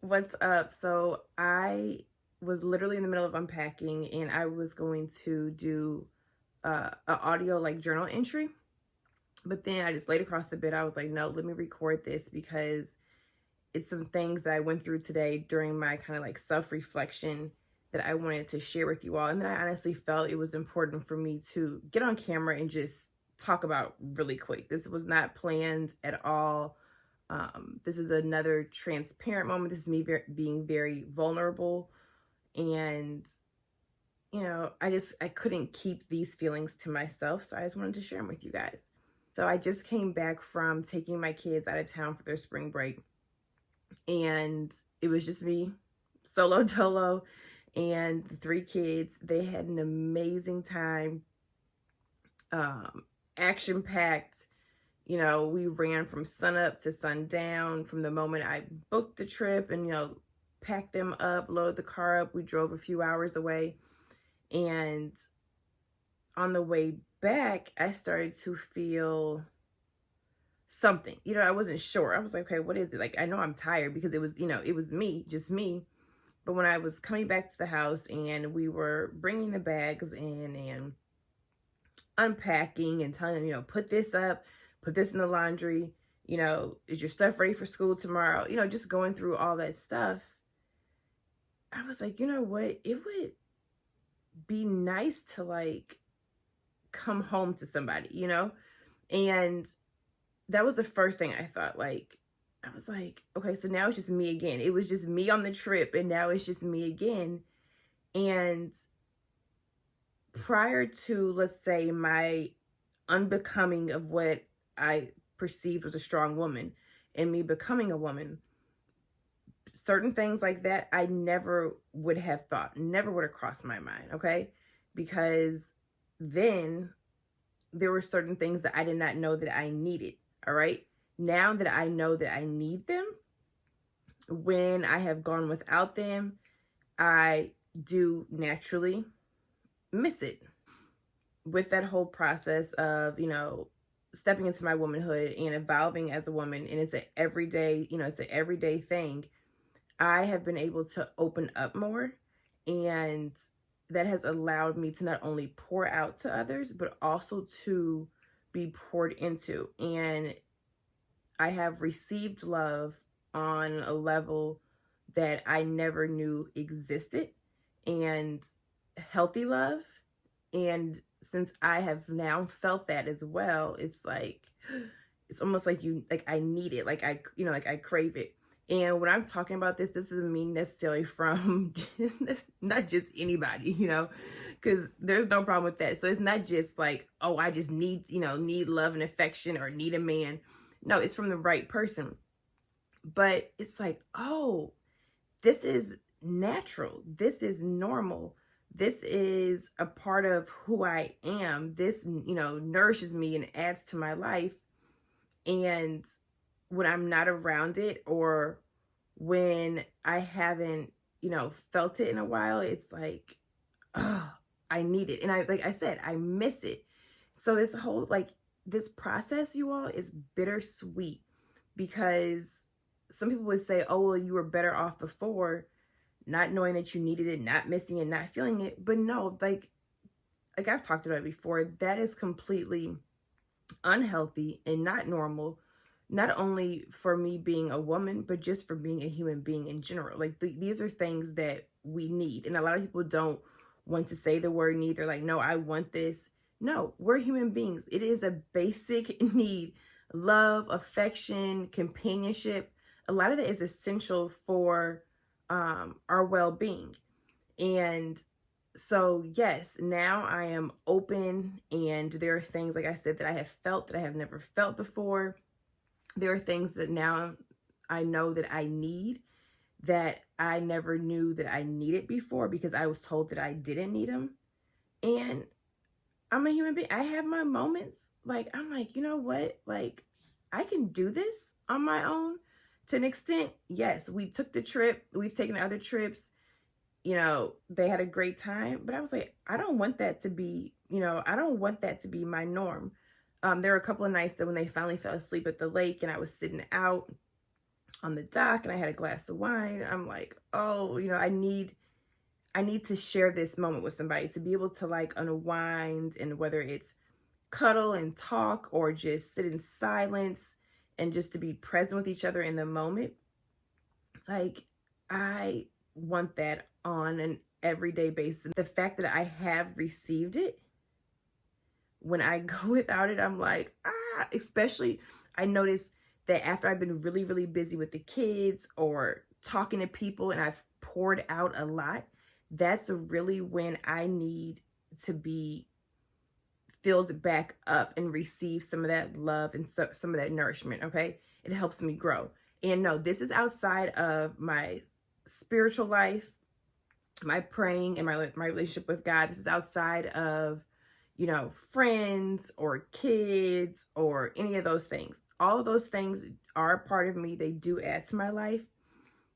What's up? So I was literally in the middle of unpacking and I was going to do an audio like journal entry, but then I just laid across the bed. I was like, no, let me record this because it's some things that I went through today during my kind of like self-reflection that I wanted to share with you all. And then I honestly felt it was important for me to get on camera and just talk about really quick. This was not planned at all. This is another transparent moment. This is me being very vulnerable. And, I couldn't keep these feelings to myself. So I just wanted to share them with you guys. So I just came back from taking my kids out of town for their spring break. And it was just me, solo dolo, and the three kids. They had an amazing time, action packed. We ran from sunup to sundown. From the moment I booked the trip and, packed them up, loaded the car up, we drove a few hours away. And on the way back, I started to feel something. I wasn't sure. I was like, okay, what is it? Like, I know I'm tired because it was, it was me, just me. But when I was coming back to the house and we were bringing the bags in and unpacking and telling them, put this up, put this in the laundry, is your stuff ready for school tomorrow? Just going through all that stuff. I was like, you know what? It would be nice to like come home to somebody, And that was the first thing I thought. Like, I was like, okay, so now it's just me again. It was just me on the trip and now it's just me again. And prior to, let's say, my unbecoming of what I perceived was a strong woman and me becoming a woman, certain things like that, I never would have thought, never would have crossed my mind, okay? Because then there were certain things that I did not know that I needed, all right? Now that I know that I need them, when I have gone without them, I do naturally miss it. With that whole process of, stepping into my womanhood and evolving as a woman, and it's an everyday, it's an everyday thing, I have been able to open up more, and that has allowed me to not only pour out to others, but also to be poured into. And I have received love on a level that I never knew existed, and healthy love. And since I have now felt that as well, it's like, it's almost like I need it. Like I crave it. And when I'm talking about this doesn't mean necessarily from not just anybody, because there's no problem with that. So it's not just like, oh, I just need love and affection or need a man. No, it's from the right person. But it's like, oh, this is natural. This is normal. This is a part of who I am. This, nourishes me and adds to my life. And when I'm not around it, or when I haven't, felt it in a while, it's like, oh, I need it. And like I said, I miss it. So this whole, this process, you all, is bittersweet, because some people would say, oh, well, you were better off before, not knowing that you needed it, not missing it, not feeling it. But no, like I've talked about it before, that is completely unhealthy and not normal, not only for me being a woman, but just for being a human being in general. Like these are things that we need. And a lot of people don't want to say the word need. They're like, no, I want this. No, we're human beings. It is a basic need. Love, affection, companionship. A lot of that is essential for our well-being. And so, yes, now I am open, and there are things, like I said, that I have felt that I have never felt before. There are things that now I know that I need, that I never knew that I needed before because I was told that I didn't need them. And I'm a human being. I have my moments. Like, I'm like, you know what? Like, I can do this on my own to an extent. Yes, we took the trip. We've taken other trips. They had a great time. But I was like, I don't want that to be, I don't want that to be my norm. There were a couple of nights that when they finally fell asleep at the lake and I was sitting out, on the dock and I had a glass of wine. I'm like, oh, I need to share this moment with somebody to be able to like unwind, and whether it's cuddle and talk or just sit in silence and just to be present with each other in the moment. Like, I want that on an everyday basis. The fact that I have received it, when I go without it, I'm like, especially I notice that after I've been really, really busy with the kids or talking to people and I've poured out a lot, that's really when I need to be filled back up and receive some of that love and some of that nourishment. Okay. It helps me grow. And no, this is outside of my spiritual life, my praying, and my relationship with God. This is outside of, friends or kids or any of those things. All of those things are a part of me. They do add to my life,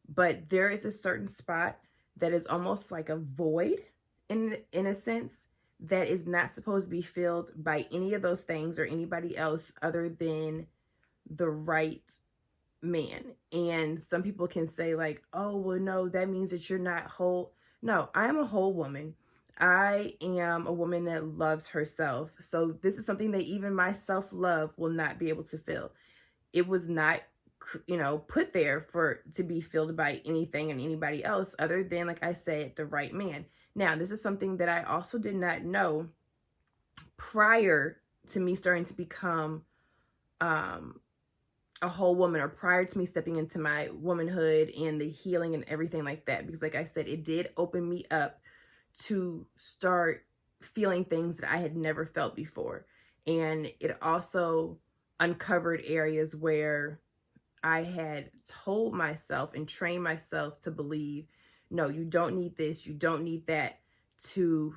but there is a certain spot that is almost like a void in a sense that is not supposed to be filled by any of those things or anybody else other than the right man. And some people can say like, oh, well, no, that means that you're not whole. No, I am a whole woman. I am a woman that loves herself. So this is something that even my self-love will not be able to fill. It was not, put there to be filled by anything and anybody else other than, like I said, the right man. Now, this is something that I also did not know prior to me starting to become a whole woman, or prior to me stepping into my womanhood and the healing and everything like that. Because like I said, it did open me up to start feeling things that I had never felt before. And it also uncovered areas where I had told myself and trained myself to believe, no, you don't need this, you don't need that to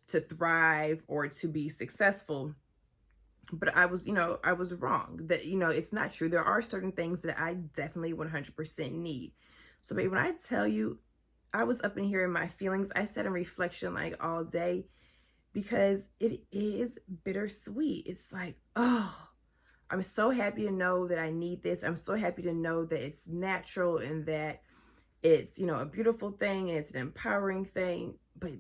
thrive or to be successful. But I was wrong. That, it's not true. There are certain things that I definitely 100% need. So babe, when I tell you, I was up in here in my feelings, I sat in reflection like all day, because it is bittersweet. It's like, oh, I'm so happy to know that I need this. I'm so happy to know that it's natural and that it's, a beautiful thing and it's an empowering thing. But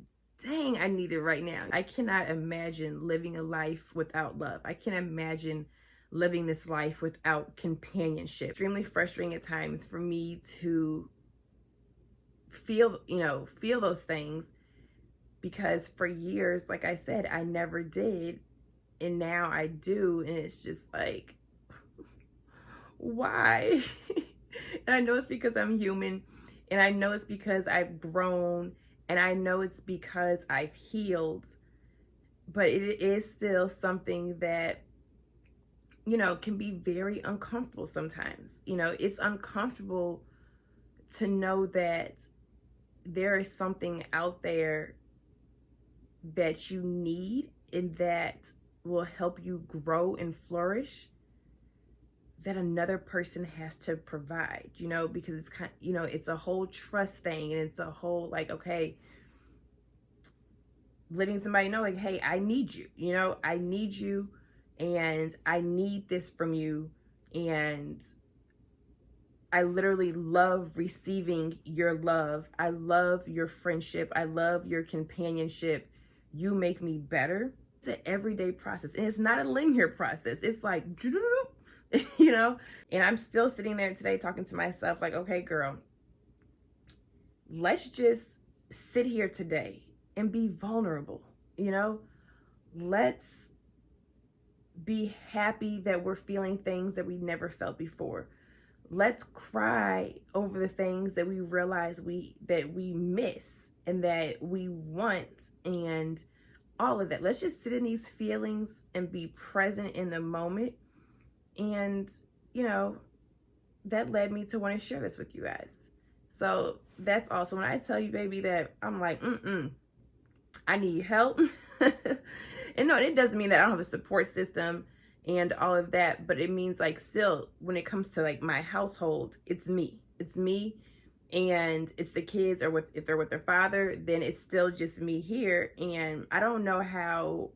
dang, I need it right now. I cannot imagine living a life without love. I can't imagine living this life without companionship. Extremely frustrating at times for me to feel those things, because for years, like I said, I never did. And now I do. And it's just like, why? And I know it's because I'm human. And I know it's because I've grown. And I know it's because I've healed. But it is still something that, can be very uncomfortable sometimes. It's uncomfortable to know that there is something out there that you need and that will help you grow and flourish, that another person has to provide, because it's kind of, it's a whole trust thing, and it's a whole like, okay, letting somebody know like, hey, I need you, I need you, and I need this from you, and I literally love receiving your love. I love your friendship. I love your companionship. You make me better. It's an everyday process, and it's not a linear process. It's like, and I'm still sitting there today talking to myself like, okay, girl, let's just sit here today and be vulnerable. Let's be happy that we're feeling things that we never felt before. Let's cry over the things that we realize that we miss and that we want, and all of that. Let's just sit in these feelings and be present in the moment. And, that led me to want to share this with you guys. So that's awesome. When I tell you, baby, that I'm like, I need help. And no, it doesn't mean that I don't have a support system and all of that, but it means like still when it comes to like my household, it's me, and it's the kids, or if they're with their father, then it's still just me here. And I don't know how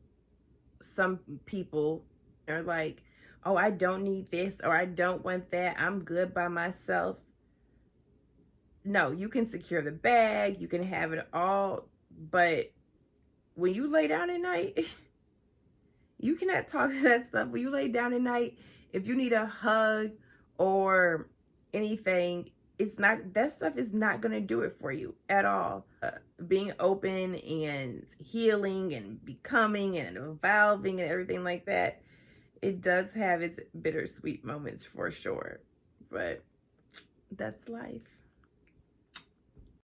some people are like, oh, I don't need this, or I don't want that, I'm good by myself. No, you can secure the bag, you can have it all, but when you lay down at night, you cannot talk to that stuff. When you lay down at night, if you need a hug or anything, it's not, that stuff is not going to do it for you at all. Being open and healing and becoming and evolving and everything like that, it does have its bittersweet moments for sure. But that's life.